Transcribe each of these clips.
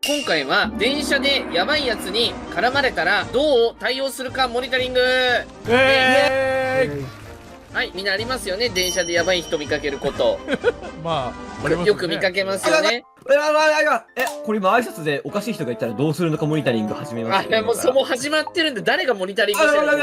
今回は電車でやばいやつに絡まれたらどう対応するかモニタリング。はい、みんなありますよね、電車でやばい人見かけること。まあ、よく見かけますよね。これ今挨拶でおかしい人がいたらどうするのかモニタリング始めます。いやもう始まってるんで、誰がモニタリングしてるの。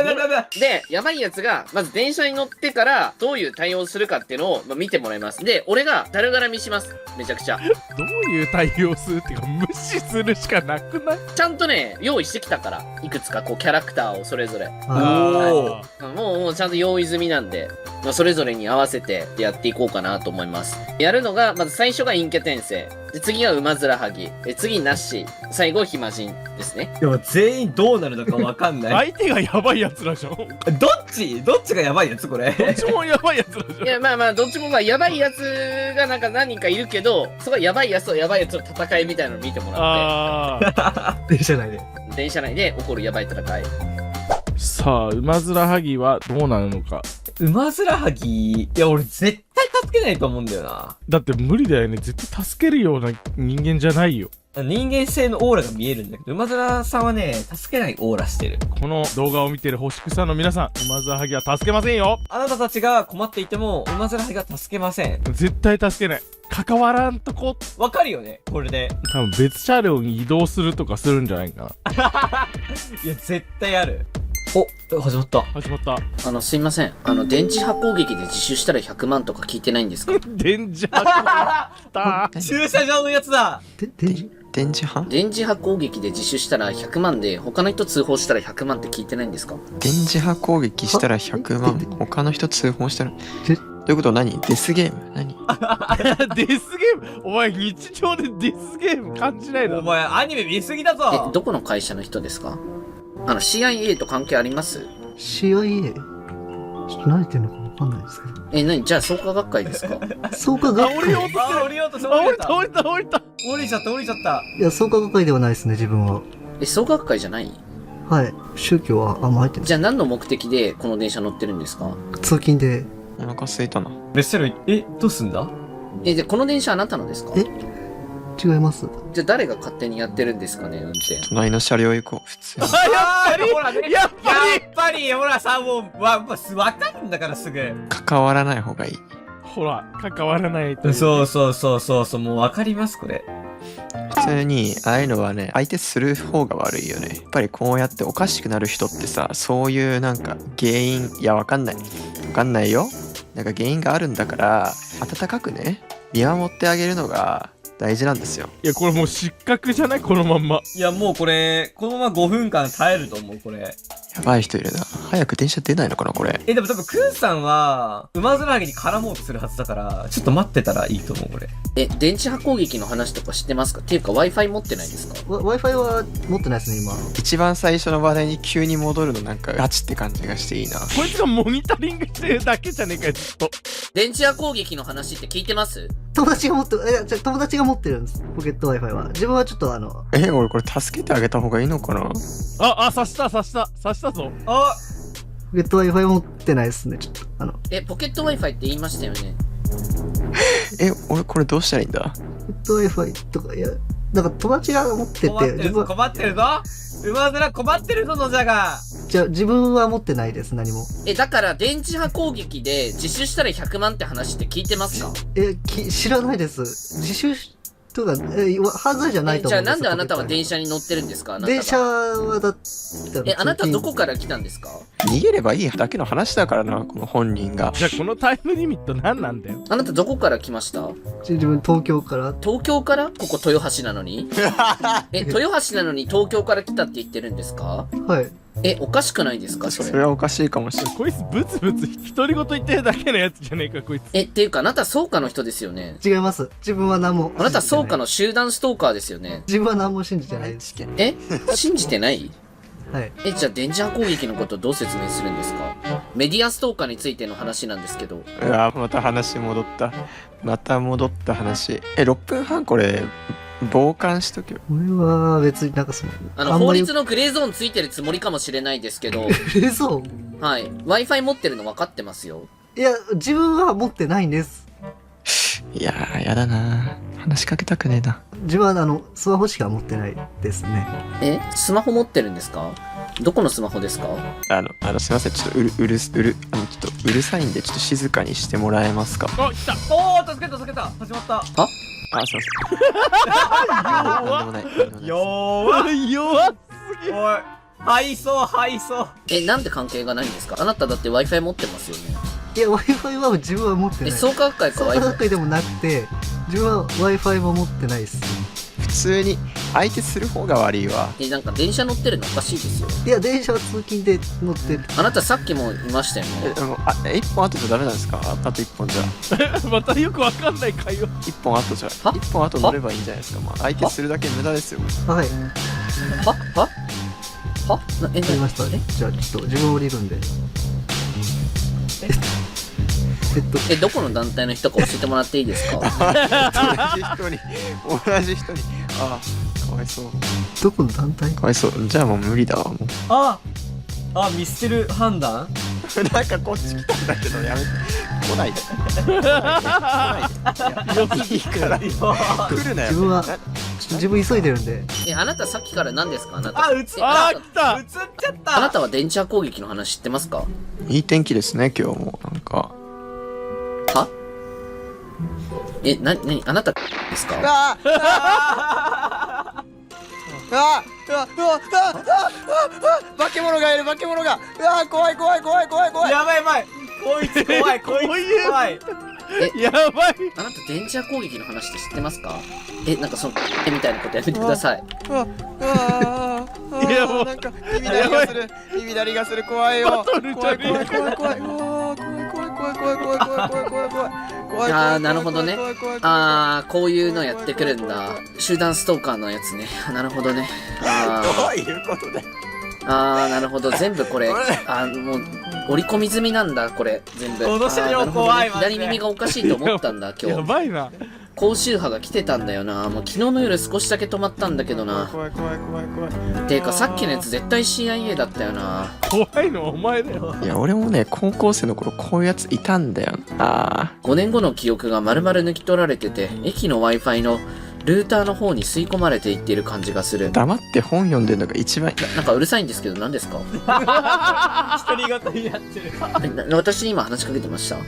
で、やばいやつがまず電車に乗ってからどういう対応をするかっていうのを見てもらいます。で、俺がだるがらみします。めちゃくちゃ。どういう対応するっていうか、無視するしかなくない？ちゃんとね、用意してきたから、いくつかこうキャラクターをそれぞれ。おー。もうちゃんと用意済みなんで、それぞれに合わせてやっていこうかなと思います。やるのが、まず最初が陰キャ転生。で、次が馬面はぎ。次ナッシー。最後、暇人ですね。でも全員どうなるのかわかんない。相手がやばいやつらじゃん。どっどっちがやばいやつこれ。ちもやばいやつらじゃん。いや、まあ、どっちもやばいやつがなんか何人かいるけど、そこはやばいやつとやばいやつの戦いみたいなのを見てもらあっ電車内で。て、電車内で起こるやばい戦い。さあ、馬面はぎはどうなるのか。馬面はぎ、いや俺絶対助けないと思うんだよな。だって無理だよね。絶対助けるような人間じゃないよ。人間性のオーラが見えるんだけど、馬面さんはね、助けないオーラしてる。この動画を見てる星草の皆さん、馬面はぎは助けませんよ。あなたたちが困っていても、馬面はぎが助けません。絶対助けない。関わらんとこ。わかるよねこれで。多分別車両に移動するとかするんじゃないかな。いや、絶対ある。お、始まった。始まった。すいません。電磁波攻撃で自首したら100万とか聞いてないんですか？電磁波駐車場のやつだ。電磁波電磁波攻撃で自首したら100万で、他の人通報したら100万って聞いてないんですか？電磁波攻撃したら100万。他の人通報したら。どういうこと？何？デスゲーム？何？デスゲーム？お前日常でデスゲーム感じないの？お前アニメ見すぎだぞ。どこの会社の人ですか？CIA と関係あります？ CIA？ ちょっと何言ってんのかわかんないですけど。じゃあ創価学会ですか？創価学会？降りようとしてる。降りようとして降りた。降りちゃった。いや、創価学会ではないですね、自分は。創価学会じゃない？はい。宗教はあんま入ってない。じゃあ何の目的でこの電車乗ってるんですか？通勤で。お腹すいたな。列車両、どうすんだ？で、この電車あなたのですか？違います。じゃあ誰が勝手にやってるんですかね、運転。隣の車両行こう。普通に。ほらね。やっぱりほらさ、もうわかるんだからすぐ。関わらない方がいい。ほら、関わらないと。そう、もうわかりますこれ。普通に、ああいうのはね、相手する方が悪いよね。やっぱりこうやっておかしくなる人ってさ、そういうなんか原因、いやわかんないよ。なんか原因があるんだから、温かくね、見守ってあげるのが大事なんですよ。いや、これもう失格じゃない？このまんま。いやもうこのまま5分間耐えると思うこれ。やばい人いるな。早く電車出ないのかなこれ。でも多分クーさんは馬面はぎに絡もうとするはずだから、ちょっと待ってたらいいと思うこれ。電磁波攻撃の話とか知ってますか？っていうか Wi-Fi 持ってないですか？ Wi-Fi は持ってないですね、今。一番最初の話題に急に戻るのなんかガチって感じがしていいな。こいつがモニタリングしてるだけじゃねえかよ、ずっと。電磁波攻撃の話って聞いてます？友達が持ってるんです、ポケット Wi-Fi は。自分はちょっと俺これ助けてあげた方がいいのかな。刺したぞ。あ、ポケット Wi-Fi 持ってないですね、ちょっと。ポケット Wi-Fi って言いましたよね。俺これどうしたらいいんだ。ポケット Wi-Fi とか、いや、なんか友達が持ってて、困ってるぞ馬面困ってるぞのじゃが。じゃあ自分は持ってないです、何も。だから電磁波攻撃で自首したら100万って話って聞いてますか？知らないです。自首とか、犯罪じゃないと思うんですよ。じゃあなんであなたは電車に乗ってるんですか？あなたが電車はだったら。あなたどこから来たんですか？逃げればいいだけの話だからな、この本人が。じゃあこのタイムリミット何なんだよ。あなたどこから来ました？自分東京から。東京から？ここ豊橋なのに豊橋なのに東京から来たって言ってるんですか？はい。おかしくないですかそれ。それはおかしいかもしれない。こいつブツブツ独り言言ってるだけのやつじゃねえか、こいつ。っていうかあなた創価の人ですよね？違います。自分は何も。あなた創価の集団ストーカーですよね？自分は何も信じてないです。信じてない？はい。じゃあ電磁波攻撃のことどう説明するんですか？メディアストーカーについての話なんですけど。うわ、また話戻った。話。6分半これ、傍観しとけよ。俺は別になんか法律のグレーゾーンついてるつもりかもしれないですけど。グレーゾーン？はい。Wi-Fi 持ってるの分かってますよ。いや、自分は持ってないんです。いやー、やだな。話しかけたくねえな。自分はスマホしか持ってないですね。スマホ持ってるんですか？どこのスマホですか？すいません、ちょっとちょっとうるさいんで、ちょっと静かにしてもらえますか。あ、来た。おー、助けた助けた。始まった。あ、すいません。なんでもない。なんでもない弱っ。弱っすぎ。おい。配送。なんで関係がないんですか？あなただって Wi-Fi 持ってますよね。いや、Wi-Fi は自分は持ってない。創価学会か創価 Wi-Fi。学会でもなくて、自分は Wi-Fi も持ってないです。普通に相手する方が悪いわ。なんか電車乗ってるのおかしいですよ。いや、電車は通勤で乗ってる。あなたさっきもいましたよね。一本後じゃダメなんですか？あと一本じゃ。またよくわかんない会話。一本後じゃ。は一本後乗ればいいんじゃないですか。まあ、相手するだけ無駄ですよ。はい。はわかりました。じゃあ、ちょっと自分降りるんで。どこの団体の人か教えてもらっていいですか？同じ人に。ああ、かわいそう。どこの団体？かわいそう。じゃあもう無理だわ、もう。あ、見捨てる判断。なんかこっち来たんだけど、やめて。来ないで。来ないで。いいから。来るなよ。自分急いでるんで。あなたさっきから何ですか？あなた。映っちあー、来た。ゃったあなたは電池攻撃の話知ってますか？いい天気ですね、今日も。なんか。は？あなたですか？ああ化け物がいる、化け物が。うわ怖い。やばいこいつ怖いこいつ怖い。やばい。あなた電池攻撃の話って知ってますか？なんかそのみたいなことやめてください。いやもうなんか耳鳴りがする、怖いよ。バトルじゃねえか。怖い。なるほどね。こういうのやってくるんだ。集団ストーカーのやつね。なるほどね。どういうことで。なるほど。全部これ、もう、折り込み済みなんだ、これ。全部。この車両怖いマジで左耳がおかしいと思ったんだ、今や日。ばいな。高周波が来てたんだよな。もう昨日の夜少しだけ止まったんだけどな。怖い。ていうかさっきのやつ絶対 CIA だったよな。怖いのお前だよ。いや、俺もね、高校生の頃こういうやついたんだよな。5年後の記憶が丸々抜き取られてて、駅の Wi-Fi のルーターの方に吸い込まれていっている感じがする。黙って本読んでるのが一番。なんかうるさいんですけど何ですか？独り言になってる。私に今話しかけてました？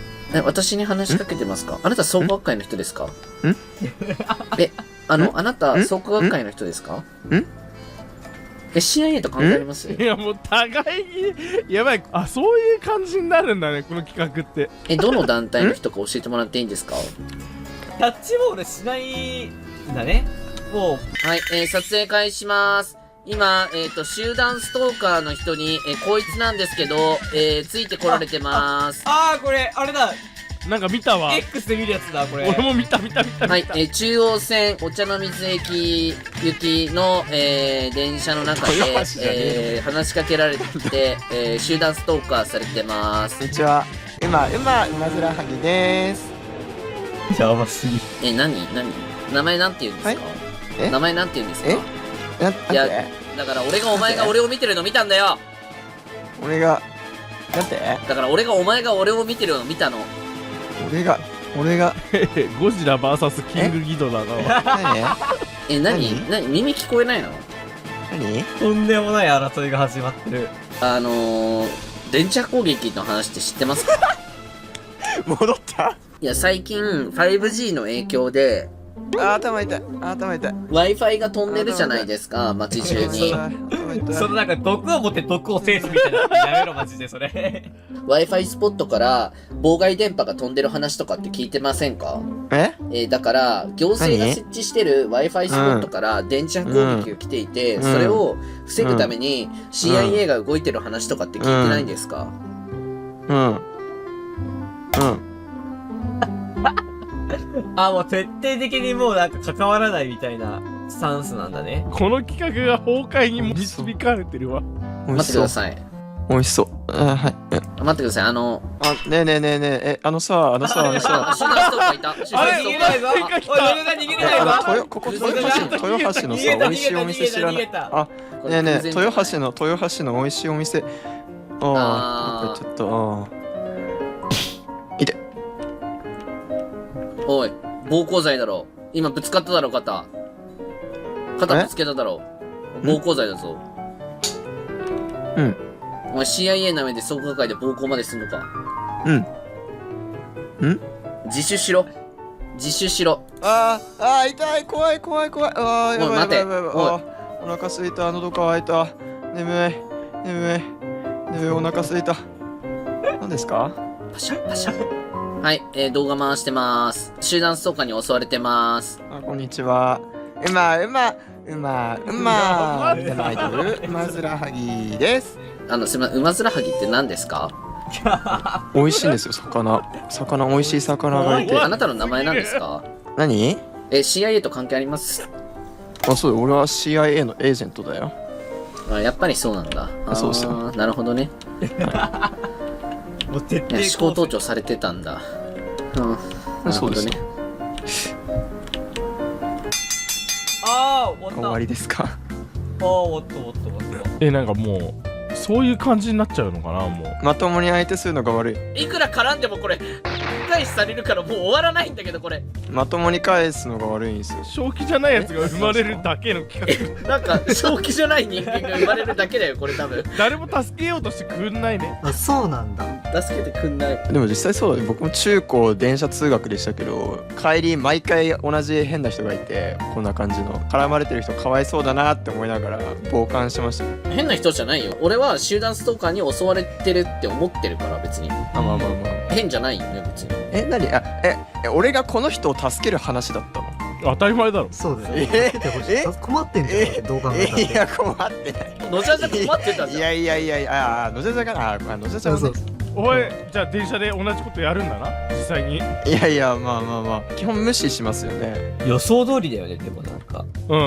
私に話しかけてますか？あなた創価学会の人ですか？あなた創価学会の人ですか？CIA と関係あります？いやもう互いにやばい。あ、そういう感じになるんだね、この企画って。どの団体の人か教えてもらっていいんですか？キャッチボールしないんだね。もう。はい、撮影開始します。今、集団ストーカーの人に、こいつなんですけど、ついてこられてます。これ、あれだ。なんか見たわ。 X で見るやつだ、これ。俺も見た。はい、中央線お茶の水駅行きの、電車の中で、話しかけられて、集団ストーカーされてますこん。にちは。馬面はぎです。やばすぎ。何名前なんて言うんですか？え名前なんて言うんですか？なんいやてだからお前が俺を見てるの見たんだよ。俺が、なんてだからお前が俺を見てるの見たの。俺が、ゴジラ VS キングギドラだわ。何耳聞こえないの？何とんでもない争いが始まってる。電池攻撃の話って知ってますか？戻った。いや、最近 5G の影響で頭痛い。 Wi-Fi が飛んでるじゃないですか、街中に。そのなんか毒を持って毒を制すみたいな。やめろマジでそれ。Wi-Fi スポットから妨害電波が飛んでる話とかって聞いてませんか？だから行政が設置してる Wi-Fi スポットから電池攻撃が来ていて、それを防ぐために CIA が動いてる話とかって聞いてないんですか？もう徹底的にもうなんか関わらないみたいなスタンスなんだね。この企画が崩壊に導かれてるわ。待ってください。美味しそう。はい。待ってください。ねえ、あのさ。集団ストーカーいた。あれ逃げないぞ。おい、逃げないぞ。ここ豊橋のさ、美味しいお店知らない。ねえ、豊橋の美味しいお店。ちょっと、いて。おい、暴行罪だろ。今ぶつかっただろ、肩ぶつけただろ。暴行罪だぞ。うん。お前 CIA なめで創価会で暴行まですんのか。自首しろ。あー痛い、怖い。あー、やばい。待て。お腹すいた、喉乾いた。眠い、お腹すいた。何ですか？パシャ。はい、動画回してます。集団ストーカーに襲われてます。あ、こんにちは。みんなのアイドル、ウマヅラハギです。すみません、ウマヅラハギって何ですか？美味しいんですよ、魚、美味しい魚がいて。あなたの名前なんですか？何？CIA と関係あります？あ、そうよ、俺は CIA のエージェントだよ。あ、やっぱりそうなんだ。そうですよ。なるほどね。もう徹底思考盗聴されてたんだ。そうですね。終わりですか？終わった。なんかもうそういう感じになっちゃうのかな。もうまともに相手するのが悪い。いくら絡んでもこれ返しされるからもう終わらないんだけど、これまともに返すのが悪いんですよ。正気じゃないやつが生まれるだけの企画。なんか正気じゃない人間が生まれるだけだよ、これ多分。誰も助けようとしてくんないね。あ、そうなんだ。助けてくんない。でも実際そうだね。僕も中高電車通学でしたけど、帰り毎回同じ変な人がいて、こんな感じの絡まれてる人かわいそうだなって思いながら傍観してました。変な人じゃないよ。俺は集団ストーカーに襲われてるって思ってるから、別にまあ変じゃないよね、別に。何俺がこの人を助ける話だったの？当たり前だろ。そうだよ。助けてほしい。困ってんじゃん、どう考えたって。いや、困ってない。のじゃじゃ困ってたじゃん。いや、のじゃじゃかな。のじゃじゃはね。お前じゃあ電車で同じことやるんだな、実際に。いや、まあ基本無視しますよね。予想通りだよね、でもなんか。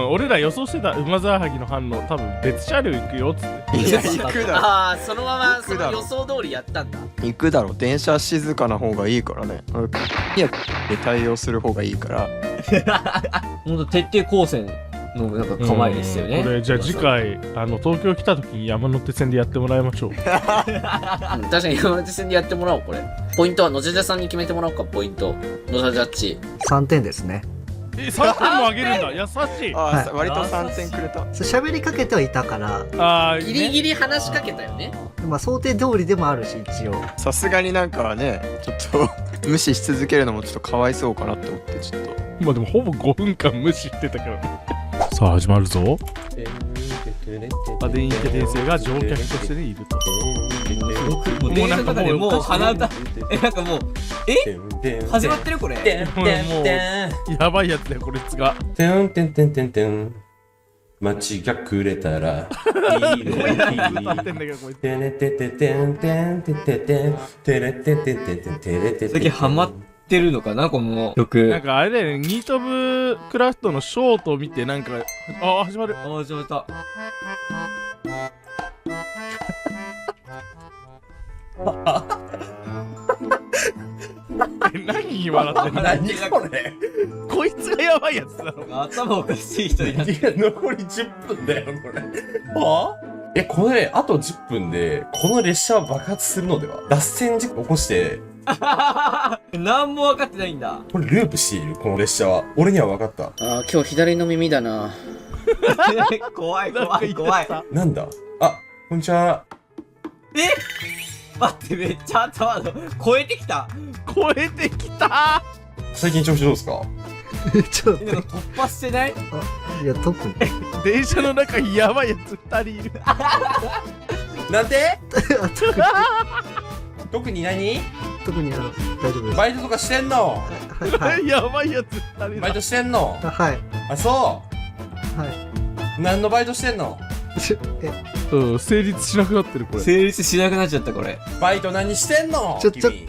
俺ら予想してた馬沢はぎの反応、多分別車両行くよっつって。いや、行くだろ。ああ、そのままその予想通りやったんだ。行くだろ。電車静かな方がいいからね。いや、で対応する方がいいから。ほんと徹底抗戦のなんか構えですよね。これじゃあ次回東京来た時に山手線でやってもらいましょう。確かに山手線でやってもらおう、これ。ポイントはのじゃじゃさんに決めてもらおうか、ポイント。のじゃじゃっち。3点ですね。3点もあげるんだ。優しい。割と3点くれた。喋りかけてはいたから、ギリギリ話しかけたよね。まあ想定通りでもあるし、一応。さすがになんかね、ちょっと無視し続けるのもちょっとかわいそうかなって思って、ちょっと。まあでもほぼ5分間無視してたからね。さあ始まるぞ。アデインテ転生が乗客としていると。もう電車の中でもう鼻歌なんかもう始まってるこれ。もうやばいやつだよこいつが。てんてんてんてんてん。街がくれたらいいのに。てねてててんてんてててんてれててててんてれてて。最近ハマってるのかなこの曲。なんかあれだよね、ニートブクラフトのショートを見てなんか始まる。始まった。何笑ってんの？何これ？こいつがやばいやつだろ。頭おかしい人になってる。いや、残り10分だよ、これ。はぁ？これ、あと10分で、この列車は爆発するのでは？脱線事故起こして、何も分かってないんだ。これループしている、この列車は。俺には分かった。今日左の耳だな。怖い。なんだ？あ、こんにちは。待って、めっちゃ頭の超えてきた。最近調子どうですか？ちょっと、なんか突破してない？いや、特に。電車の中にやばいやつ2人いる。なんて？特に何？特に大丈夫です。バイトとかしてんの？はい。やばいやつ2人だ。バイトしてんの？はい。あ、そはい。う。何のバイトしてんの？成立しなくなってるこれ。成立しなくなっちゃったこれ。バイト何してんの？ちょっ君。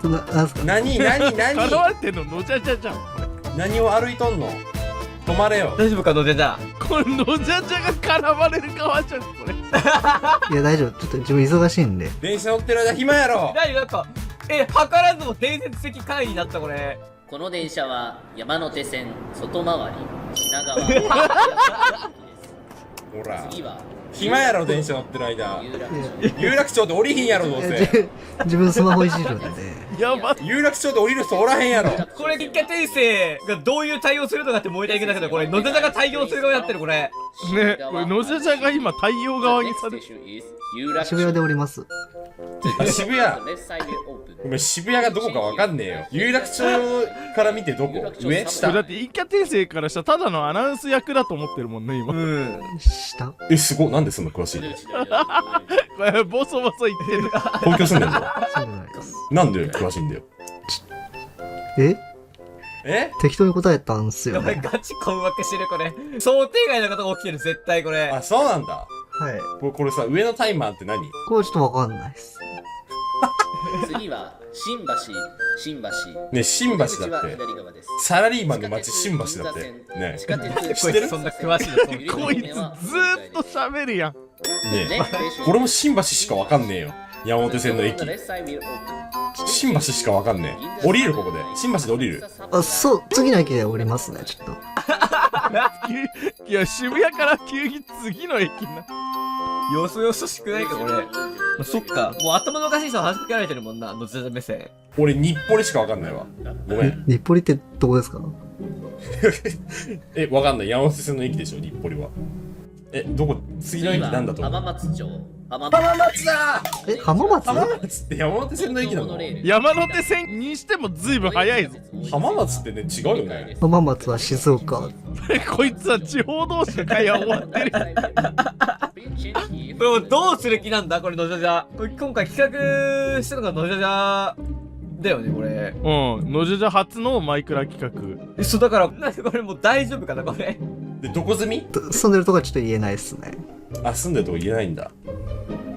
となんすか？何絡まれてんののじゃじゃじゃんこれ。何を歩いとんの？止まれよ。大丈夫かのでた。これのじゃじゃが絡まれる側じゃんこれ。いや、大丈夫。ちょっと自分忙しいんで。電車乗ってる間暇やろ。なんか図らずも伝説的回になったこれ。この電車は山手線外回り品川。ほら。ら。次は暇やろ、電車乗ってる間。有楽有楽町で降りひんやろ、どうせ。自分スマホいじるんでね。やば有楽町で降りる人おらへんやろ。これ、一回転生がどういう対応するのかってもう一回いけなくて、これ、野田が対応する側になってる、これ。ね、これ野じゃじゃが今太陽側にされて渋谷で降ります。あ、渋谷。ごめん、渋谷がどこかわかんねえよ。有楽町から見てどこ？上？だ下？って陰キャ転生からしたらただのアナウンス役だと思ってるもんね今。うん。下え、すごい。なんでそんな詳しいの？これボソボソ言ってる。東京住んでんの？そうじゃないです。なんで詳しいんだよ。ええ？適当に答えたんすよやばい、ね。ガチ困惑してる、これ。想定外のことが起きてる、絶対、これ。あ、そうなんだ。はい。これさ、上のタイマーって何？これちょっとわかんないです。次は新橋ね、新橋だって。左側です。サラリーマンの街新橋だって。ね地下鉄知ってる？そんな詳しいのこいつずーっと喋るやん。ね俺も新橋しかわかんねえよ。山手線の駅。新橋しかわかんねえ。降りるここで。新橋で降りる。あ、そう、次の駅で降りますね、ちょっと。いや渋谷から急に次の駅な。よそよそしくないか、これ。まあ、そっか。もう頭のおかしい人は話しかけられてるもんな、野田目線。俺日暮里しかわかんないわ。ごめん。日暮里ってどこですか？え、わかんない。山手線の駅でしょ、日暮里は。え、どこ、次の駅なんだと思う？浜松町。浜松だえ、浜松？浜松って山手線の駅なの？山手線にしてもずいぶん早いぞ。浜松ってね、違うよね。浜松は静岡。こいつは地方同士の会話終わってる。これもうどうする気なんだこれ、野田じゃ。これ今回企画したのが野田じゃだよね、これ。うん、野じゃじゃ初のマイクラ企画。そう、だから、なんかこれもう大丈夫かな、これ。で、どこ住み？住んでるとこはちょっと言えないっすね。あ、住んでるとこ言えないんだ。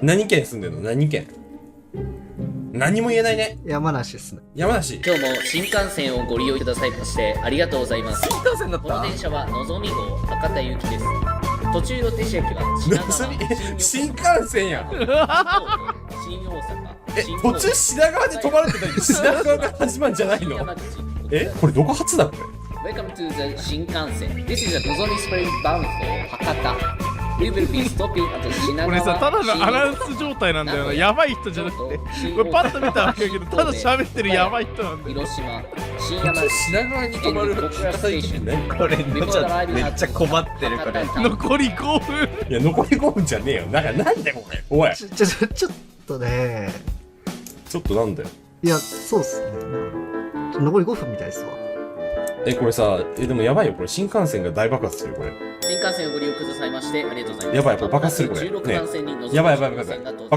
何県住んでるの？何県？何も言えないね。山梨っすね。山梨。今日も新幹線をご利用くださいましてありがとうございます。新幹線だっこのた電車はのぞみ号博多行きです。途中の停車駅は品川、新幹線やん。新大阪、え、途中品川で止まるって何？品川が始まるんじゃないの？え、これどこ初だこれ？ Welcome to the 新幹線。This is a Nozomi Spring bound for 博多。We will be stopping at 品川。これさ、ただのアナウンス状態なんだよな。やばい人じゃなくて。これパッと見たら分かるけど、ただ喋ってるやばい人なんだよ。広島、新山口、品川に止まる博多駅って何？これ、めっちゃ困ってる、これ。残り5分。いや、残り5分じゃねえよ。なんでこれ。おい、ちょっとね。ちょっとなんだよ。いや、そうっすね。残り5分みたいですわ。え、これさ、でもやばいよ。これ新幹線が大爆発する、これ。新幹線をご利用くださいましてありがとうございます。やばい、これ爆発する、これ。 16ね番線にのぞみやばい。爆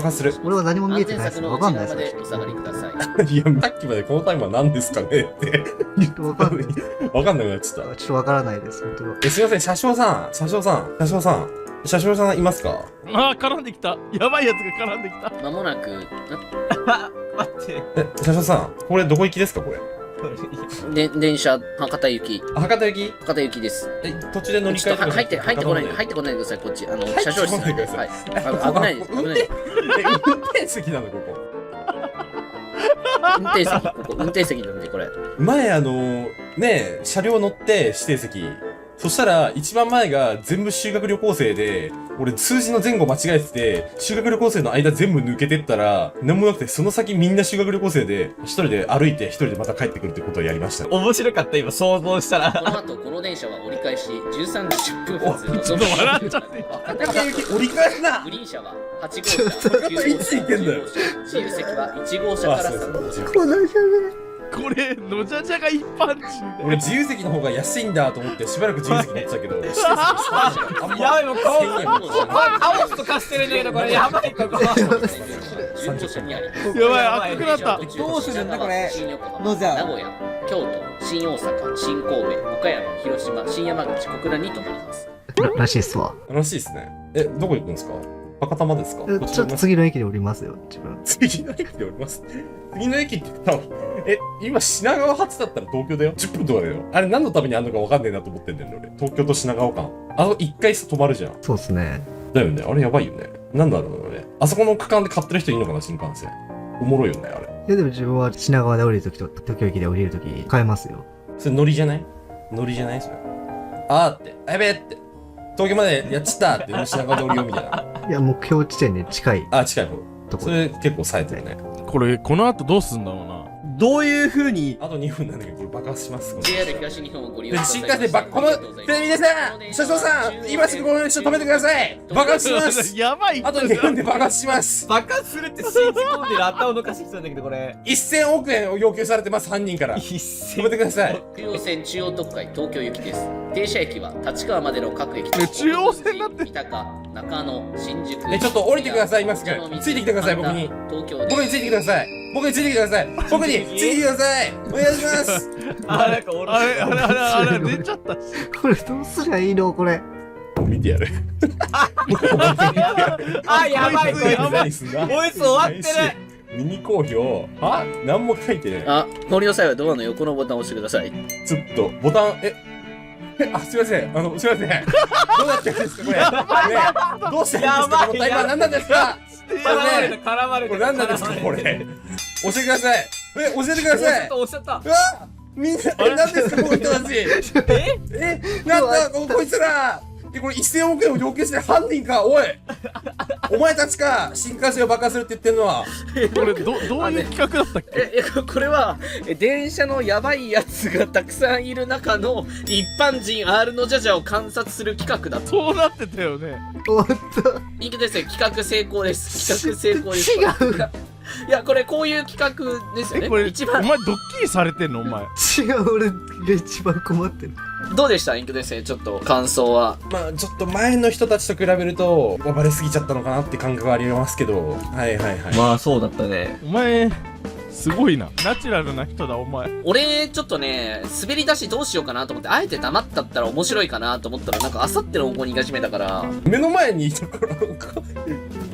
発する。俺は何も見えてないっすね。わかんないっすね。でお下がりください。いや、さっきまでこのタイマー何ですかねって。ちょっとわかんない。わかんなくなっちゃった。ちょっとわからないです。本当に。え、すいません、車掌さんいますか？ああ、絡んできた。やばいやつが絡んできた。まもなく、待って。え、車掌さん、これどこ行きですか、これ？電車、博多行き。博多行き？博多行きです。え、途中で乗りちょっと換え入ってこないでください、こっち。車掌室なんで。入ってこなはいい。で危ないです、危ないです。え、運転席なの、ここ。運転席なんで、これ。前ね、車両乗って指定席。そしたら、一番前が全部修学旅行生で、俺数字の前後間違えてて、修学旅行生の間全部抜けてったら、なんもなくて、その先みんな修学旅行生で、一人で歩いて一人でまた帰ってくるってことをやりました。面白かった、今、想像したら。この後、この電車は折り返し、13時10分発。ちょっと笑っちゃって。博多行き折り返すな。グリーン車は8号車、9号いつ行けんだよ車、自由席は1号車から3号車。こんなじゃねこれ、野じゃじゃが一般人だよ。俺自由席の方が安いんだと思ってしばらく自由席乗ってたけど、指定席あんまやばい、もう顔、 1000円もカオスと化してるんだけど、これ、やばい、ここ。 10号車にあります。やばい、赤くなった。どうするんだこれ新横浜、野じゃ名古屋、京都、新大阪、新神戸、岡山、広島、新山口、小倉に停まります。らしいっすわ。楽しいですね。え、どこ行くんですか？博多までですか？ちょっと次の駅で降りますよ、自分。次の駅で降ります。次の駅って多分、今品川発だったら東京だよ。10分とかだよ。あれ何のためにあんのか分かんねえなと思ってんだよね、俺。東京と品川間。一回止まるじゃん。そうっすね。だよね。あれやばいよね。なんだろうね。あそこの区間で買ってる人いるのかな、新幹線。おもろいよね、あれ。いやでも自分は品川で降りるときと東京駅で降りるとき変えますよ。それノリじゃない？ノリじゃないそれ。あーって。やべえって。東京までやっちゃったって品川で降りようみたいな。いや、目標地点に近いあ、近い方。とこそれ結構冴えてるね。これ、この後どうすんだろうな。どういう風に、あと2分なんだけど、これ爆発します。 JR 東日本をご利用で、ください新幹線この、テレビでさん車掌さん今すぐこの列車止めてください爆発しますやばい。あと2分で爆発します爆発するって信じ込んでる頭を抜かしてきたんだけど、これ。 1000億円を要求されてます、犯人から。止めてください。中央線中央特快東京行きです。停車駅は立川までの各駅ね中央線だって三鷹、中野、新宿。ちょっと降りてください、今すぐ。ついてきてください、僕に。東京で僕についてきてください。僕についてきてください。僕についてきてください。お願いします。あ、なんか俺、あれ、出ちゃったし。これどうすりゃいいのこれ。見てやる。あ、やばい、こいつ。何すんだこいつ終わってる。ミニ好評あ何も書いてねあ、降りの際はドアの横のボタンを押してください。ちょっと、ボタン、あ、すいません。すいません。どうなってるんですか、これ。ねえどうしてるんですか、このタイマー何なんですか絡まれた、絡まれた。これ何なんですか、これ。教えてください。教えてください。押しちゃった。うわみんな、何ですか、この人たち。なんだ、こいつら。これ1000億円を要求して犯人か、おい。お前たちか、新幹線を爆破するって言ってんのは。これ、どういう企画だったっけ？これは電車のやばいやつがたくさんいる中の一般人 R のジャジャを観察する企画だと。そうなってたよね。おっと。いいですね、企画成功です。企画成功です。違う。いや、これこういう企画ですよね。これ、一番お前ドッキリされてんのお前。違う、俺が一番困ってる。どうでしたインクですね、ちょっと感想は。まあちょっと前の人たちと比べるとバレすぎちゃったのかなって感覚はありますけど、はいはいはい。まあ、そうだったね。お前、すごいな。ナチュラルな人だ、お前。俺ちょっとね、滑り出しどうしようかなと思って、あえて黙ったったら面白いかなと思ったら、なんかあさっての方向に行き始めたから。目の前にいたから、目の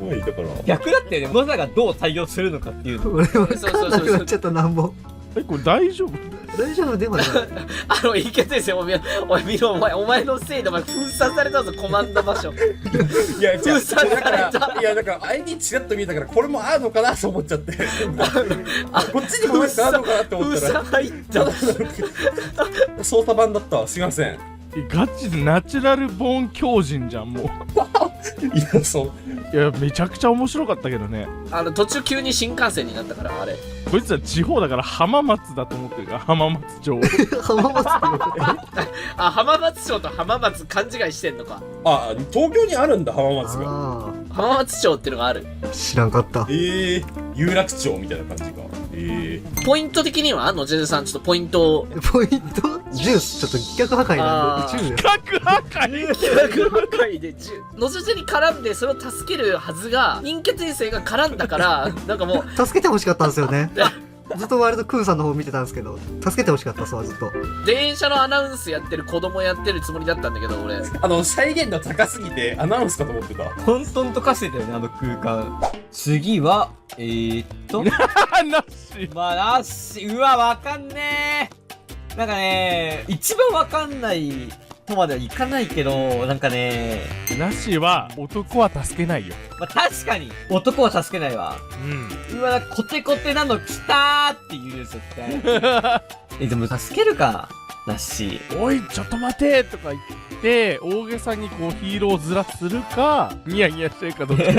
前にいたから。逆だったよね。モザがどう対応するのかっていうの。俺分かんなくなっちゃったなんぼ。これ大丈夫？大丈夫でもない。いけてですよ、お前見ろ、お前のせいで封鎖されたぞ、コマンド場所。いや、封鎖された。だから、ID チラッと見えたから、これもあるのかなと思っちゃって。こっちにもなんかあるのかなって思ったら。封鎖入った。操作版だったわ、すいません。ガチでナチュラルボーン強人じゃん、もう。いや、そう。いや、めちゃくちゃ面白かったけどね。途中急に新幹線になったから、あれ。こいつは地方だから浜松だと思ってるから、浜松町。浜松あ、浜松町と浜松勘違いしてんのか。あ、東京にあるんだ、浜松が。あ浜松町ってのがある。あ、知らんかった。有楽町みたいな感じか。ポイント的にはジェズさん、ちょっとポイントを。ポイント10、ちょっと規格破壊なんで、宇宙で。核破壊企画破壊で10。のじじに絡んでそれを助けるはずが、人血衛星が絡んだから、なんかもう。助けてほしかったんですよね。ずっと割とクーさんの方見てたんですけど、助けてほしかったっすわ、ずっと。電車のアナウンスやってる子供やってるつもりだったんだけど、俺。再現度高すぎてアナウンスかと思ってた。混沌と化してたよね、あの空間。次は、なし。まあ、なし。うわ、わかんねえ。なんかね、一番わかんないとまではいかないけど、なんかね、なしは男は助けないよ。まあ、確かに、男は助けないわ。うわ、コテコテなの来たーって言うよ、絶対。でも助けるか、なし。おい、ちょっと待てとか言って、大げさにこうヒーロー面するか、ニヤニヤしてるかどっちか。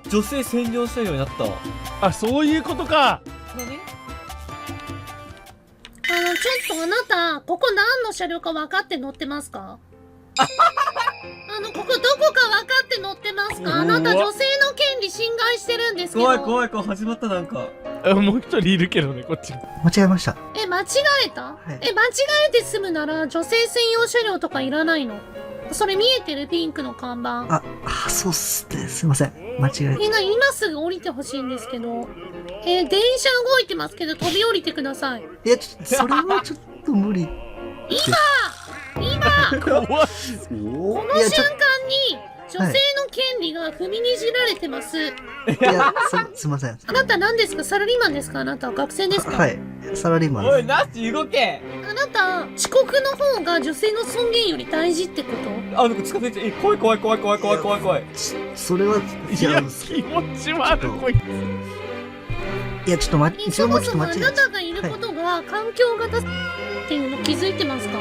女性占領車両になった。あ、そういうことか。ちょっとあなた、ここ何の車両か分かって乗ってますか？ここどこか分かって乗ってますか？あなた女性の権利侵害してるんですけど。怖い、始まったなんか。もう一人いるけどね、こっちに。間違えました。間違えた？はい間違えて済むなら女性専用車両とかいらないの？それ見えてるピンクの看板。そうっすね。すいません。間違え。今すぐ降りてほしいんですけど。電車動いてますけど飛び降りてください。いや、それはちょっと無理。今怖い。この瞬間に女性の権利が踏みにじられてます。いや、すいません。あなた何ですか？サラリーマンですか？あなた学生ですか？はい。サラリーマンです。おい、なし動け。あなた遅刻の方が女性の尊厳より大事ってこと？なんか近づいて、怖い。それは、いや、気持ち悪い、こいつ。いや、ちょっと一応もうちょっとそもそもあなたがいることが環境型っていうの気づいてますか？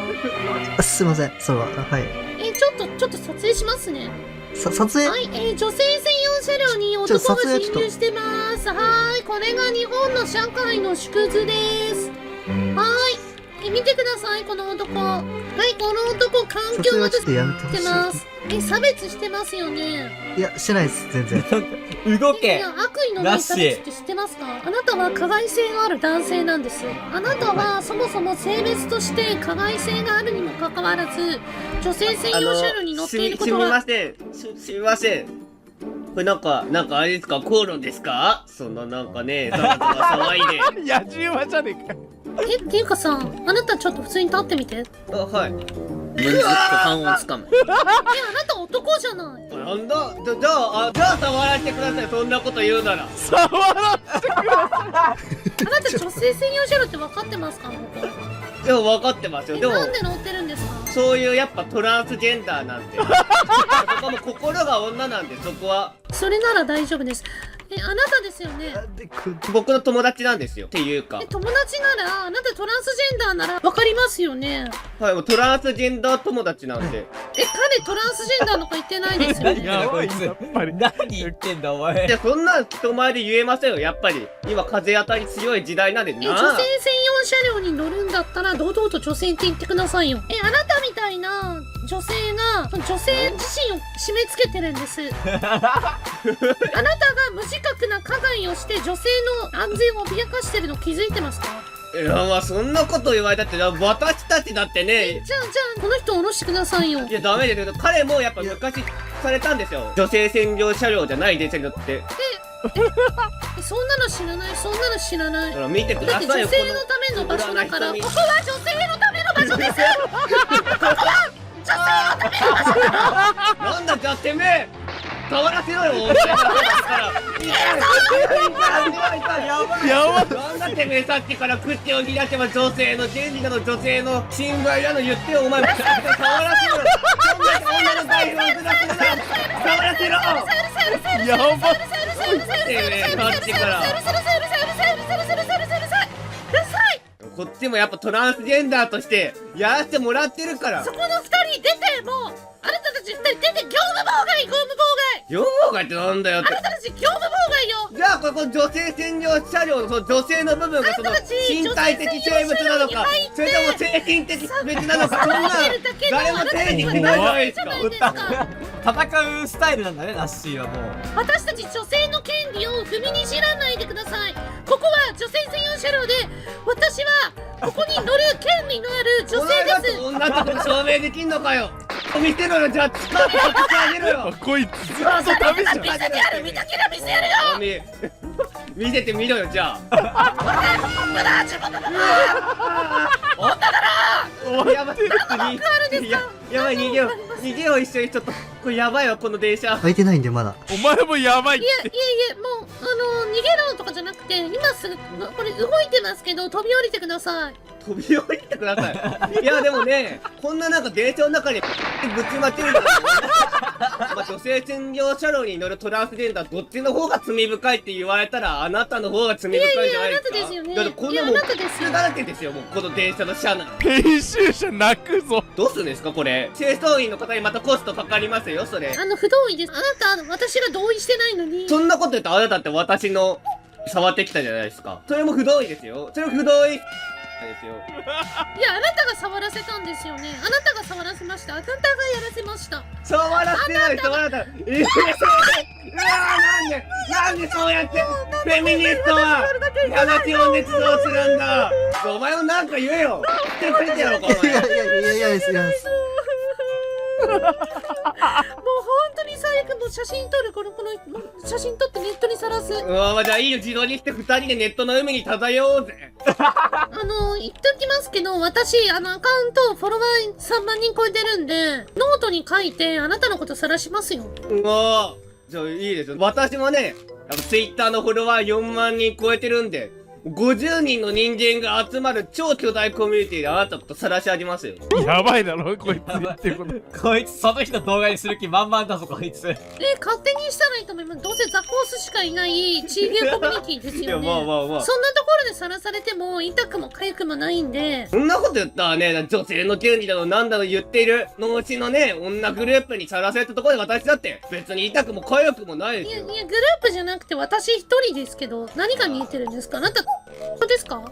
あ、すいません、それは。はい。ちょっと撮影しますね。撮影？はい、女性専用車両に男が侵入してます。はーい、これが日本の社会の縮図です。はーい、見てください、この男。はい、この男、環境をしてます。差別してますよね。いや、してないです、全然。動け。いや、悪意のない差別って知ってますか？あなたは加害性がある男性なんです。あなたはそもそも性別として加害性があるにもかかわらず、女性専用車両に乗っていることは。すみません。これなんかあれですか、口論ですか？そんななんかね、ざわざわ騒いで。野獣馬じゃねえか。っていうかさ、あなたちょっと普通に立ってみて。あ、はい。むずっと勘をつかむ。あなた男じゃない。なんだじゃあ触らせてください、そんなこと言うなら。触らせてください。あなた女性専用車両って分かってますか？でも分かってますよ。でもなんで乗ってるんですか？そういうやっぱトランスジェンダーなんで。そこも心が女なんで、そこは。それなら大丈夫です。あなたですよね。僕の友達なんですよ。っていうか。友達なら、あなたトランスジェンダーなら分かりますよね。はい、もうトランスジェンダー友達なんで。彼トランスジェンダーの子言ってないですよね。何こいつ。何言ってんだお前。いや、そんな人前で言えませんよ、やっぱり。今風当たり強い時代なんでな。女性専用車両に乗るんだったら堂々と女性って言ってくださいよ。あなたみたいな女性が女性自身を締め付けてるんです。あなたが無自覚な加害をして女性の安全を脅かしてるの気づいてますか？いや、まあそんなこと言われたって、私たちだってね。じゃあこの人降ろしてくださいよ。いや、ダメですよ。彼もやっぱ昔されたんですよ。女性専用車両じゃない電車に乗って。そんなの知らない、そんなの知らない。ほら見てくだってださいよ。女性のための場所だから。ここは女性のための場所です。ここは女性のための場所だ。なんだじゃあてめえ触らせろよ、お前からやばい。なんだてめえさっきから口を開けば女性の権利なの、女性の侵害なの言ってよ、お前触らせろよ。女の代表を下すな。触らせろ。やばっ。てめえさっきからこっちもやっぱトランスジェンダーとしてやらせてもらってるから。そこの2人出て、もうあなたたち2人出て。業務妨害、業務妨害。業務妨害ってなんだよって。あなたたち業務妨害よ。じゃあこの女性専用車両のその女性の部分がその身体的生物なのか、それとも精神的別なのか、そんな誰も定義してないじゃないですか。戦うスタイルなんだね、ナッシーはもう。私たち女性の権利を踏みにじらないでください。ここは女性専用車両で、私はここに乗る権利のある女性です。そんなとこ証明できんのかよ。見せろよ、じゃあ使ってあげろよ。こいつずっとダメじゃん。見せてやる、見たけりゃ見せやるよ。見せてみろよ、じゃあ。女だ、自分だ。女だろ。やばい。やばい、逃げよう。逃げよう、一緒に。ちょっとこれやばいわ、この電車。開いてないんでまだ。お前もやばいって。いえ、もう逃げろとかじゃなくて、今すぐこれ動いてますけど飛び降りてください。飛び降りてください。いやでもね、こんななんか電車の中にぶちまけるからまあ女性専用車両に乗るトランスジェンダーどっちの方が罪深いって言われたらあなたの方が罪深いんじゃないですか。あなたですよね。だってこんなもん靴だらけですよ、もうこの電車の車内。編集者泣くぞ。どうするんですかこれ。清掃員の方にまたコストかかりますよ、それ。不同意です。あなた、私が同意してないのに。そんなこと言ったらあなたって私の触ってきたじゃないですか。それも不同意ですよ。それも不同意ですよ。いや、あなたが触らせたんですよね。あなたが触らせました。あなたがやらせました。触らせない触らせない。なんでそうやってフェミニストは話を捏造するんだ。お前もなんか言えよ。言ってくれてやろうか、お前。いやです。もう本当に最悪。もう写真撮る。この写真撮ってネットにさらす。じゃあいいよ、自撮りして2人でネットの海に漂おうぜ。言っておきますけど、私アカウントフォロワー3万人超えてるんで、ノートに書いてあなたのことさらしますよ。じゃあいいですよ。私もね、ツイッターのフォロワー4万人超えてるんで、50人の人間が集まる超巨大コミュニティであなたと晒しありますよ。やばいだろこいつ言ってることこいつその人動画にする気満々だぞこいつ。勝手にしたらいいと思います。どうせザコースしかいない地域コミュニティですよね。いやまあまあまあそんなところでさらされても痛くも痒くもないんで。そんなこと言ったらね、女性の権利だのなんだの言っているのうちのね、女グループにさらされたところで私だって別に痛くも痒くもないですよ。いやグループじゃなくて私一人ですけど、何が見えてるんですか？あなたですか？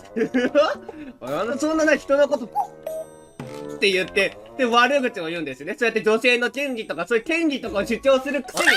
そんなね、人のことって言って、で悪口を言うんですよね。そうやって女性の権利とかそういう権利とかを主張するくせに。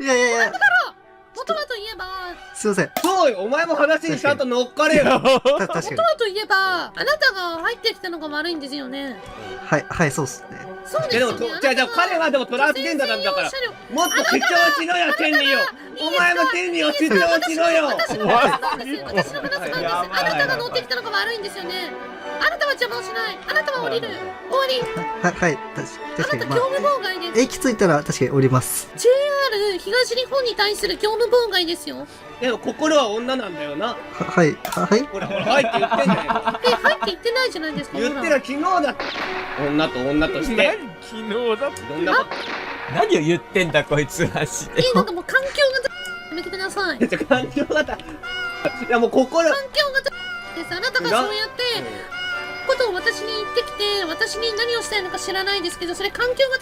いやいやいや、言葉といえば、すいません。そうよ、お前も話にちゃんと乗っかれよ。確かに。言葉といえば、あなたが入ってきたのが悪いんですよね。はい、はい、そうっすね。そうですでもよね。じゃあ彼はでもトランスジェンダーなんだから、もっと主張しろよ、権利を。お前も権利を主張しろよ。私の話なんです。私の話なんです。あなたが乗ってきたのが悪いんですよね。あなたは邪魔をしない。あなたは降りる。終わり。はい、はい、確かに。あなた業務妨害です。駅着いたら確かに降ります。JR 東日本に対する業務妨害ですよ。でも心は女なんだよな。はい、はい。ほら、はいって言ってんじゃねえか。はいって言ってないじゃないですか。言ってる昨日だって。女と女として。昨日だってどんなこと何を言ってんだこいつマジで。なんかもう環境がやめてください。環境型。いやもう心。環境がです。あなたがそうやってことを私に言ってきて、私に何をしたいのか知らないですけど、それ環境が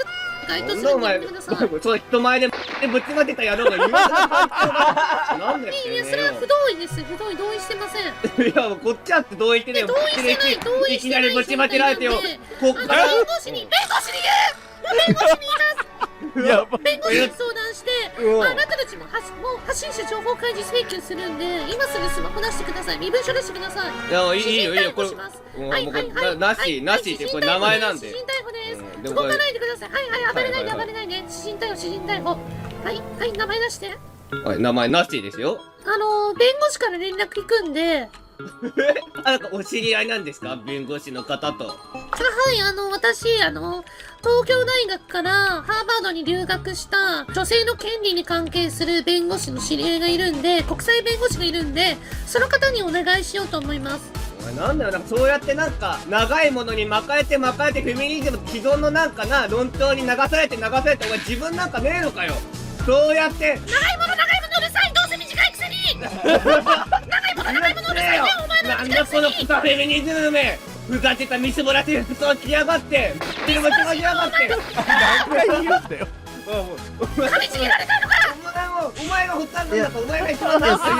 該当するんでやめてください。そう人前でぶちまけた野郎が言うなんでいや、それは不同意です。不同意、同意してません。いや、こっちだって同意してね同意してない、同意いきしてな。ないりぶちまけられてよ。こっから。弁護士に言う！弁護士に言います！やば弁護士に相談して、あなたたちもう発信者情報開示請求するんで、今すぐスマホ出してください。身分証出してください。いや、いいよ、いいよ、これ。はいはいはい。なしって、これ名前なんで。私信逮捕です。動かないでください。はいはい、暴れないで暴れないで。私信逮捕。はいはい、名前出して。はい、名前なしですよ。弁護士から連絡行くんで。なんかお知り合いなんですか？弁護士の方と。はい、私、東京大学からハーバードに留学した女性の権利に関係する弁護士の知り合いがいるんで、国際弁護士がいるんで、その方にお願いしようと思います。なんだよ、なんかそうやってなんか、長いものに巻かれてフェミニズム既存のなんかな、論調に流されて、お前自分なんかねえのかよ。そうやって。長いものうるさい！どうせ短いくせに長いものうるさいよ！お前のなんだこの草フェミニズムめ！ふざけたみすぼらしい服装着やがって！フィルム着やがって！何回言うんだよ噛みちぎられたのか！お前がほったんだからお前が一番なんすよ！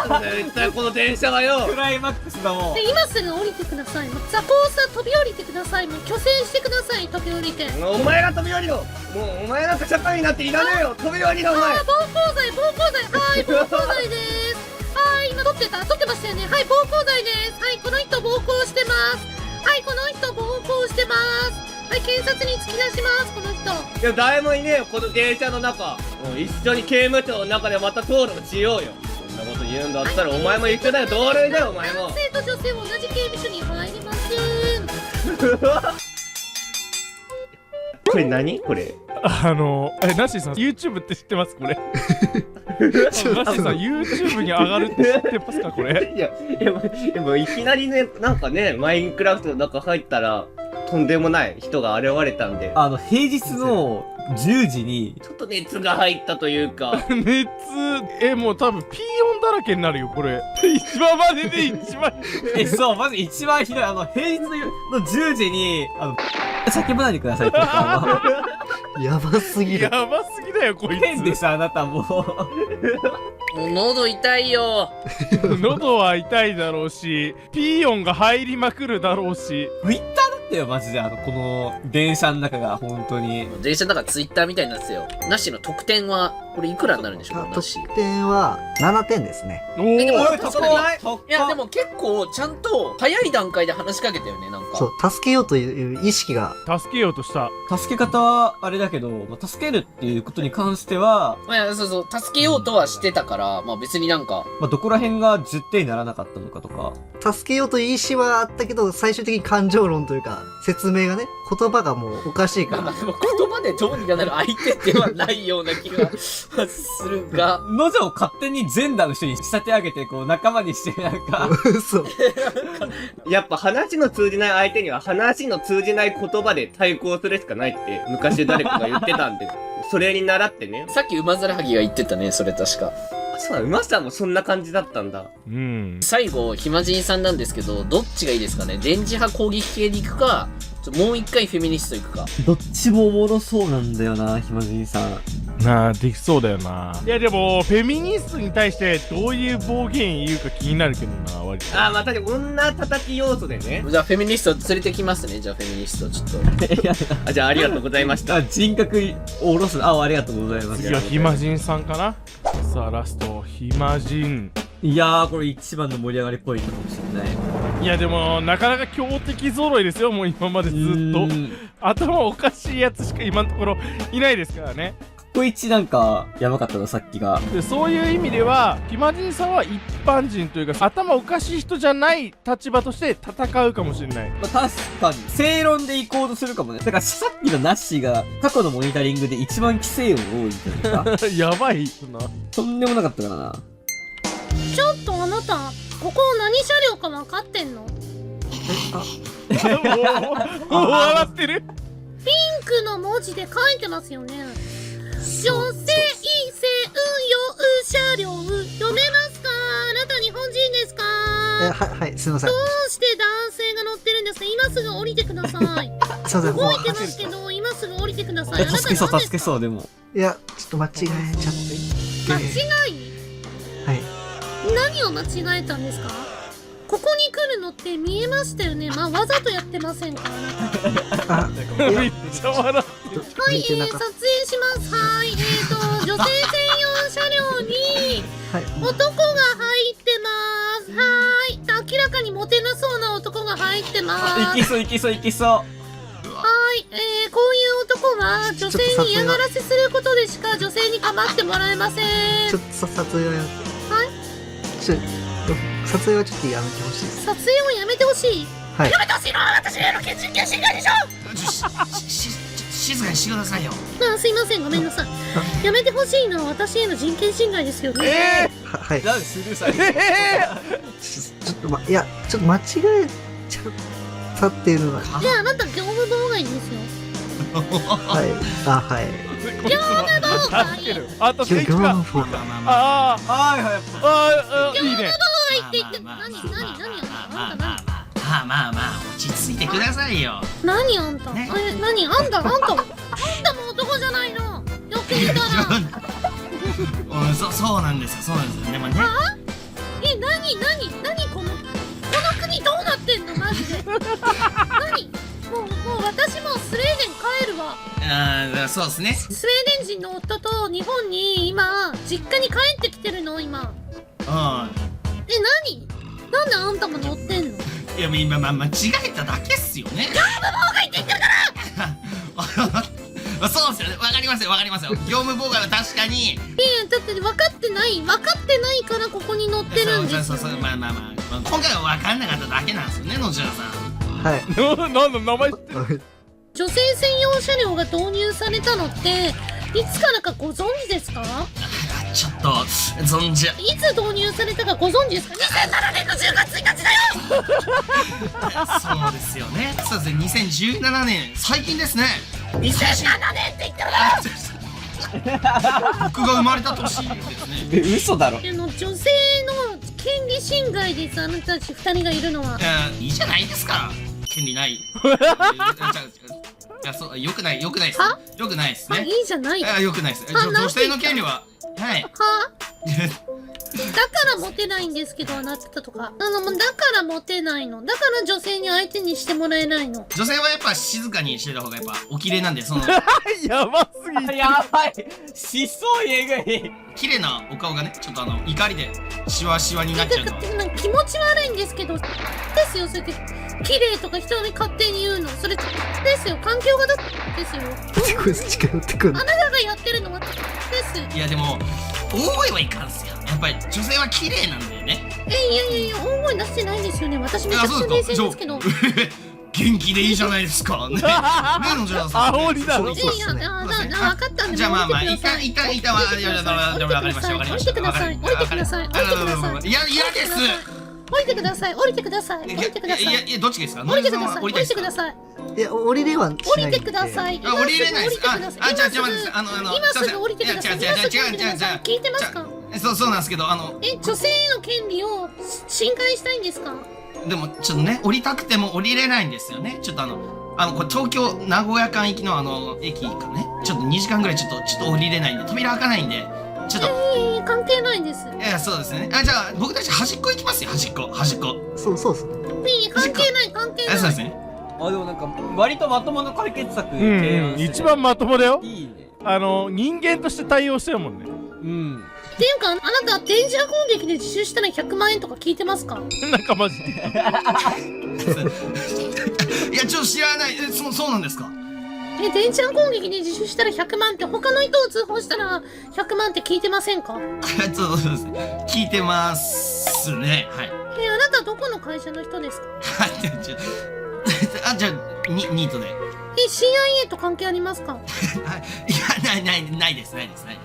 なんだよ一体この電車はよ！クライマックスだもん。で、今すぐ降りてください。ザコースは飛び降りてください。もう虚勢してください。飛び降りて。お前が飛び降りろ！もうお前なんか社会になっていらねえよ！飛び降りろお前！暴行罪。はい、暴行罪です。はい、今撮ってましたよね。はい、暴行罪です。はい、この人暴行してます。はい、この人暴行してます。はい、検察に突き出します、この人。いや、誰もいねえよ、この電車の中。一緒に刑務所の中でまた討論しようよ。そんなこと言うんだったら、お前も一緒だよ、同類だよ、お前も。男性と女性同じ刑務所に入りません。これ何これ。ナッシーさん YouTube って知ってますこれナッシーさん YouTube に上がるって知ってますかこれ。いや、でもいきなりね、なんかね、マインクラフトの中入ったら、とんでもない人が現れたんで。平日の10時に、ちょっと熱が入ったというか。もう多分ピーヨンだらけになるよ、これ。今までで一番そう、まず一番ひどい、平日の10時に、叫ばないでくださいって言ったやばすぎる。やばすぎだよ、こいつ。変でしょ、あなたもう。もう喉痛いよ。喉は痛いだろうし、ピーヨンが入りまくるだろうし。Twitter だったよ、マジで。この、電車の中が、本当に。電車の中 Twitter みたいになってたよ。ナッシーの得点は、これいくらになるんでしょうか、ナッシー。得点は7点ですね。おー、でも高くない？いや、でも結構ちゃんと早い段階で話しかけたよね、なんか。そう、助けようという意識が。助けようとした。助け方は、あれだけど、助けるっていうことに関しては、いや、そう、助けようとはしてたから、まあ別になんか。どこら辺が10点にならなかったのかとか。助けようという意思はあったけど、最終的に感情論というか、説明がね、言葉がもうおかしいから。まあでも言葉でどうにかなる相手ではないような気がするが。のじを勝手に全裸の人に仕立て上げて、こう仲間にして、なんか。嘘。やっぱ話の通じない相手には話の通じない言葉で対抗するしかないって昔誰かが言ってたんで、それに習ってね。さっき馬面はぎが言ってたね、それ確か。そうだ、馬さんもそんな感じだったんだ。うん。最後、ひまじんさんなんですけど、どっちがいいですかね？電磁波攻撃系で行くか、もう一回フェミニスト行くか。どっちもおもろそうなんだよな、ひまじいさん。なあ、できそうだよな。いやでも、フェミニストに対してどういう暴言言うか気になるけどな、割と。また女叩き要素でね。じゃあフェミニスト連れてきますね。じゃあフェミニストちょっと。じゃあありがとうございました。人格を下ろす。ありがとうございます。次はひまじんさんかな。さあ、ラスト、ひまじん。いやー、これ一番の盛り上がりポイントかもしれない。いやでも、なかなか強敵揃いですよ、もう今までずっと。頭おかしいやつしか今のところいないですからね。ここ一なんか、やばかったな、さっきが。でそういう意味では、ひまじんさんは一般人というか、頭おかしい人じゃない立場として戦うかもしれない。まあ、確かに、正論で行こうとするかもね。だからさっきのナッシーが、過去のモニタリングで一番規制音多いんじゃないか。やばいな。とんでもなかったからな。ちょっとあなた、ここ何車両か分かってんの？もう笑ってる。ピンクの文字で書いてますよね。女性専用車両、読めますか？あなた日本人ですか？はい、すいません。どうして男性が乗ってるんですか？今すぐ降りてください。すいません、もう動いてますけど、今すぐ降りてください。助けそう、助けそう、でも。いや、ちょっと間違えちゃって。間違い？はい。何を間違えたんですか？ここに来るのって見えましたよね。まあ、わざとやってませんか？めっちゃ笑ってる。はい、撮影します。はい、女性専用車両に男が入ってます。はい、明らかにモテなそうな男が入ってます。いきそう、いきそう、いきそう。はい、こういう男は女性に嫌がらせすることでしか女性に構ってもらえません。ちょっと撮影をやめて。はい。撮影はちょっとやめてほしいです。撮影をやめてほしい。はい。やめてほしいのは私への人権侵害でしょ。静かにしてくださいよ。すいません、ごめんなさい。やめてほしいのは私への人権侵害ですよね。はい。なんでスルーされる？ちょっといや、ちょっと間違えちゃったっていうのが。いや、あなた業務妨害ですよ。はい。はい。業務妨害。あと業務妨害。いいね。業務妨害って言って、何まあ落ち着いてくださいよ。何あんた？何あんたも男じゃないの。よく言ったら。そうなんですよ。でもね。何この国どうなってんのマジで。もう私もスウェーデン帰るわ。そうですね。スウェーデン人の夫と日本に今実家に帰ってきてるの今。なんであんたも乗ってんの？いや今間違えただけっすよね。業務妨害って言ってるからそうですよね。わかりますよ。業務妨害は確かに。いやだって分かってないからここに乗ってるんですよ。まあ今回は分かんなかっただけなんですよね、野島さん。はい。なんだ名前知ってる。女性専用車両が導入されたのっていつからかご存知ですか？ちょっと存じ。いつ導入されたかご存知ですか？2007年の10月1日だよ。そうですよね。そうですね。2017年最近ですね。2007年って言ってるな。僕が生まれた年ですね。嘘だろ。女性の権利侵害です。あなたたち2人がいるのは。いいじゃないですか。権利ない。そうよくないです。よくないですね。いいじゃない。よくないです。女性の権利ははい。だからモテないんですけど、あなたとか。だからモテないの。だから女性に相手にしてもらえないの。女性はやっぱ静かにしてた方がやっぱお綺麗なんで、その。やばすぎて。やばい。しそうえぐい。綺麗なお顔がね、ちょっと怒りでシワシワになっちゃうの。気持ち悪いんですけど、ですよ、それで。綺麗とか人に勝手に言うの。それですよ、環境がですよ。こいつ近寄ってくる。あなたがやってるのはです。いやでも、大声はいかんすよ。やっぱり女性は綺麗なんだよね。いや、大声出してないんですよね。私めちゃくちゃ冷静ですけど。元気でいいじゃないですか。ねえ、のじゃさん。煽りだろ。いや、分かったんで。じゃあまあまあ、一旦は、いや、わかりました、わかりました。降りてください。降りてください。降りてください。いや、嫌です。降りてください。降りてください。降りてください。いや、どっちですか？降りてください。降りてください。いや、降りれはし降ないんで。りてください。降りれないです。じゃあ、今すぐ降りてください。聞いてますか？そうなんですけど、女性の権利を侵害したいんですか？でも、ちょっとね、降りたくても降りれないんですよね。ちょっとこれ東京、名古屋間行きの駅がね、ちょっと2時間ぐらいちょっと降りれないんで、扉開かないんで、ちょっと。関係ないんです。いや、そうですね。じゃあ、僕たち端っこ行きますよ、端っこ。そうですね。関係ない、関係ない。そうですね。でもなんか、割とまともな解決策一番まともだよ。いいね。人間として対応してるもんね。っていうか、あなた、電磁波攻撃で自首したら100万円とか聞いてますか？なんかマジで。いや、ちょっと知らない。そうなんですか？電磁波攻撃で自首したら100万って、他の人を通報したら100万って聞いてませんか？そうですね。聞いてますね。はい。あなたどこの会社の人ですか？じゃあ、ニートで。CIA と関係ありますか？いや、ないです。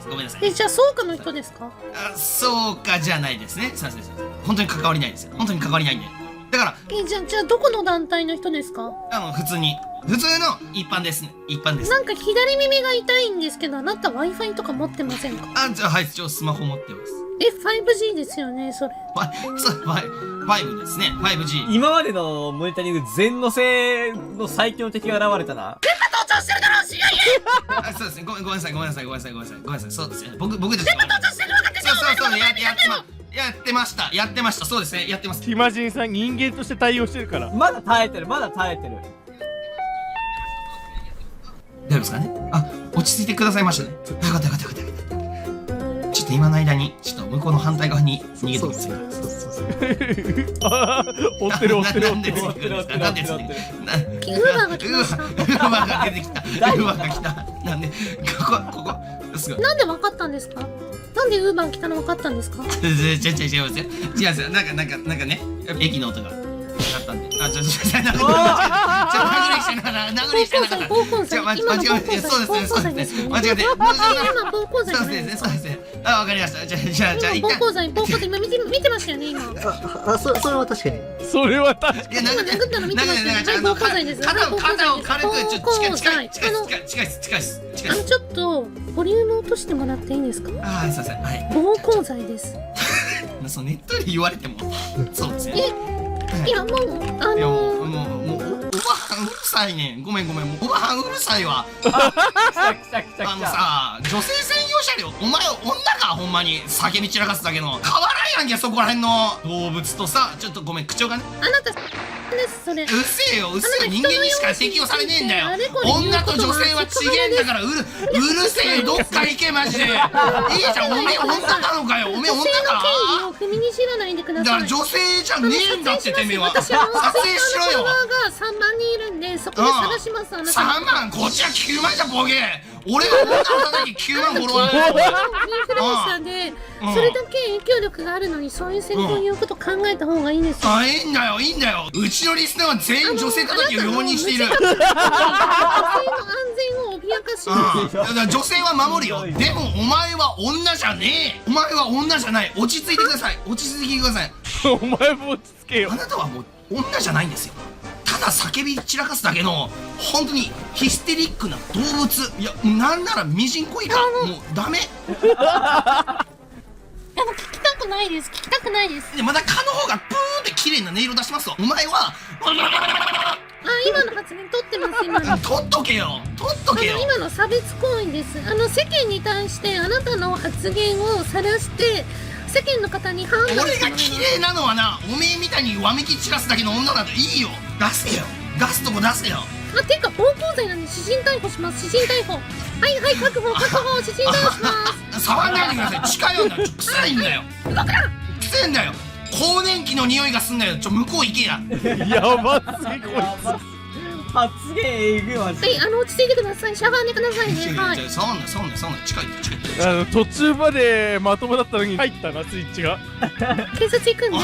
ごめんなさい。じゃあ、そうかの人ですか？そうかじゃないですね。すいません。本当に関わりないですよ。本当に関わりないんで。だから。じゃあ、どこの団体の人ですか？普通の一般ですね。一般です。なんか左耳が痛いんですけど、あなた Wi-Fi とか持ってませんか？じゃあ、はい、スマホ持ってます。5G ですよね、それ。5ですね。5G。今までのモニタリング全のせの最強の敵が現れたな。電波盗聴してるだろ、CIA！そうですね。ごめんなさい。そうですね。僕たち。電波盗聴してる分かってる。そう、やってました。そうですね。やってます。暇人さん、人間として対応してるから。まだ耐えてる。大丈夫ですかね？落ち着いてくださいましたね。よかった。ちょっと今の間に、ちょっと向こうの反対側に逃げてください。追ってる。なんでついてくるんですか？なんでついてくる？ウーバーが来ました。ウーバーが出てきた。ウーバーが来た。なんで、ここ、すごい。なんで分かったんですか？なんでウーバー来たの分かったんですか？違いますよ。なんかね、駅の音が。あったんで。殴りしたな。暴行罪。間違えて。そうですね。間違えて。今、暴行罪。そうですね。わかりました。じゃあ、暴行罪、今見てましたよね、今。それは確かに。それは確かに。今殴ったの見てましたよね。暴行罪です。肩を軽く、近い。ちょっと、ボリューム落としてもらっていいですか？すいません。はい。暴行罪です。そう、ネットで言われても、そうですね。いや、もう、もう、おばはんうるさいねん。ごめん。おばはんうるさいわ。来た。さ、女性専用車両、お前女か、ほんまに。叫び散らかすだけの。変わらんやんけ、そこら辺の動物とさ、ちょっとごめん、口調がね。あなた、ですそれ。うっせえよ。人間にしか適用されねえんだよ。女と女性は違えんだから、うるせえよ。どっか行け、マジで。いいじゃん、おめえ女なのかよ。おめえ女か。女性の権利を踏みにじらないでください。だから女性じゃねえんだって、てめえは。撮影しろよ。フォロワーが3万人いるんで、そこで探します、あなた。3万？こっちは9万じゃ、ボケ。俺が女の叩き9万フォロワーだよ。インフルエンサーで、それだけ影響力があるのに、そういうセリフを言うこと考えた方がいいんですよ。いいんだよ。うちのリスナーは全員女性叩きを容認している。女性の安全を脅かします。だから女性は守るよ。でも、お前は女じゃねえ。お前は女じゃない。落ち着いてください。お前も落ち着けよ。あなたはもう女じゃないんですよ。ただ叫び散らかすだけの本当にヒステリックな動物。いや、なんならミジンコイカ。もうダメ。聞きたくないです。でまた蚊の方がプーンって綺麗な音色出しますわ。お前は今の発言取ってます。今の取っとけよ。今の差別行為です。世間に対してあなたの発言を晒して世間の方に判断してもらいます。俺が綺麗なのはな、おめえみたいにわめき散らすだけの女なんていいよ。出せよ。出すとこ出せよ。ていうか暴行罪なんで私人逮捕します。私人逮捕。はい、確保。私人逮捕します。触んないでください。近寄んな。臭いんだよ。臭いんだよ。更年期の匂いがすんだよ。向こう行けや。やばすぎこい発言えぐいわ。はい、落ち着いてください。シャワーでくださいね。はい。そんな近い。途中までまともだったのに入ったな、スイッチが。警察行くんで。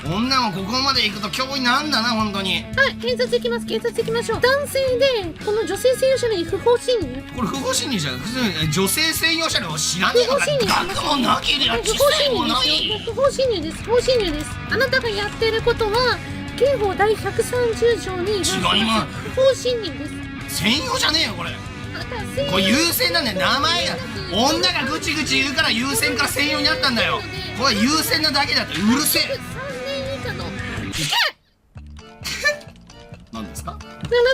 女もここまで行くと脅威なんだな、本当に。はい、警察行きます、警察行きましょう。男性で、この女性専用車両に不法侵入。これ不法侵入じゃん。普通に女性専用車両知らねえのか。学もなけりゃ知性もない。不法侵入です、不法侵入です。あなたがやってることは、刑法第130条に違います。不法侵入です。専用じゃねえよ、これ。これ優先なんだよ、名前が。女がぐちぐち言うから優先から専用になったんだよ。これ優先なだけだって。うるせえ。3年以下の。何ですか？あな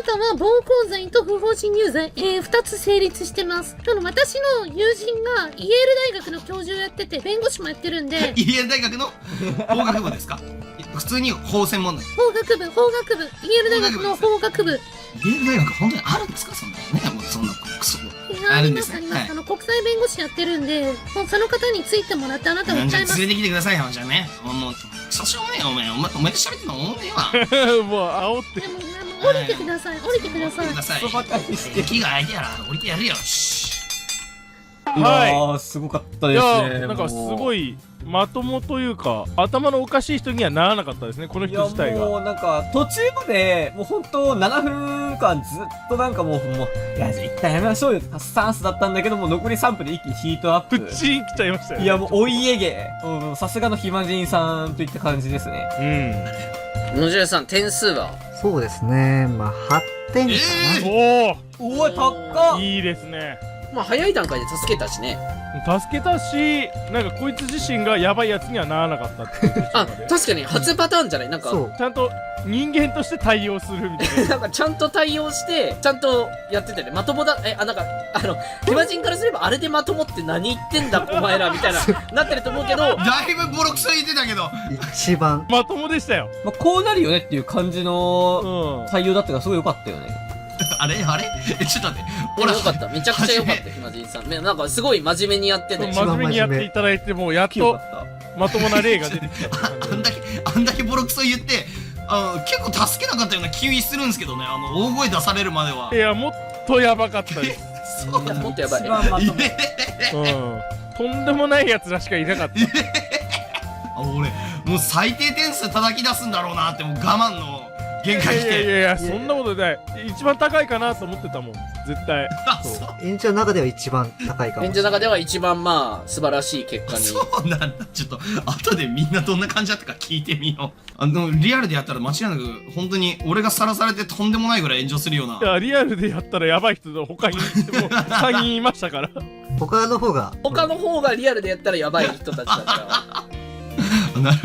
たは暴行罪と不法侵入罪、2つ成立してます。私の友人がイェール大学の教授をやってて、弁護士もやってるんで。イェール大学の法学部ですか？普通に法専門の。法学部、イェール大学の法学部。イェール大学本当にあるんですか？そんなのね、もうそんなクソ。あります、あります。国際弁護士やってるんで、もうその方についてもらってあなたを訴えます。じゃあ連れてきてくださいよ、じゃあね。もう、少々ね、お前と喋ってんの思うねえわ。もう煽って。でも、降りてください、降りてください。木が空いてやら、降りてやるよ。はい。すごかったですね。なんかすごいまともというか、頭のおかしい人にはならなかったですね、この人自体が。もうなんか、途中まで、もうほんと7分間ずっとなんかもう、いや、じゃあ一旦やめましょうよってスタンスだったんだけども、残り3分で一気にヒートアップ。プッチン来ちゃいましたよね。いや、もうお家芸。さすがの暇人さんといった感じですね。野尻さん、点数は？そうですね、まあ、8点かな。おお、高っ。いいですね。まあ早い段階で助けたしね。助けたし、なんかこいつ自身がやばいやつにはならなかったっていう。あ、確かに初パターンじゃない？なんかちゃんと人間として対応するみたいな。なんかちゃんと対応してちゃんとやっててね、まともだ。なんか暇人からすればあれでまともって何言ってんだお前らみたいななってると思うけど、だいぶボロクソ言ってたけど一番まともでしたよ。まあこうなるよねっていう感じの対応だったからすごい良かったよね。あれちょっと待って。ほら、よかった。めちゃくちゃよかった、暇人さん。なんかすごい真面目にやってね。真面目にやっていただいて、もうやっとまともな例が出てきた。あんだけボロクソ言って、結構助けなかったような気するんですけどね、大声出されるまでは。いや、もっとやばかったです。もっとやばい。とんでもないやつらしかいなかった。俺、もう最低点数叩き出すんだろうなって、もう我慢の限界来て。いや、そんなことない。一番高いかなと思ってたもん、絶対。演者の中では一番高いかも。演者の中では一番まあ素晴らしい結果に。そうなんだ。ちょっと後でみんなどんな感じだったか聞いてみよう。リアルでやったら間違いなく本当に俺がさらされてとんでもないぐらい炎上するような。いや、リアルでやったらやばい人の他にもう3人いましたから。他の方がリアルでやったらやばい人たちだから。なる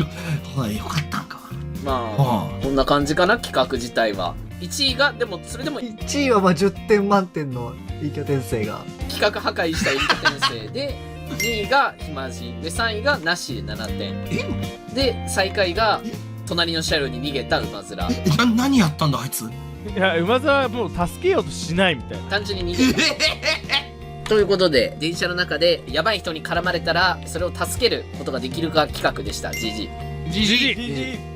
ほど。よかったんか。まあ、こんな感じかな、企画自体は。1位が、でも、それでも。1位はまあ10点満点の隠居転生が。企画破壊した隠居転生で、2位が暇人で、3位がなしで7点。で、最下位が、隣の車両に逃げた馬面。何やったんだ、あいつ。いや、馬面はもう助けようとしないみたいな。単純に逃げた。ということで、電車の中でやばい人に絡まれたら、それを助けることができるか企画でした。GG。GG。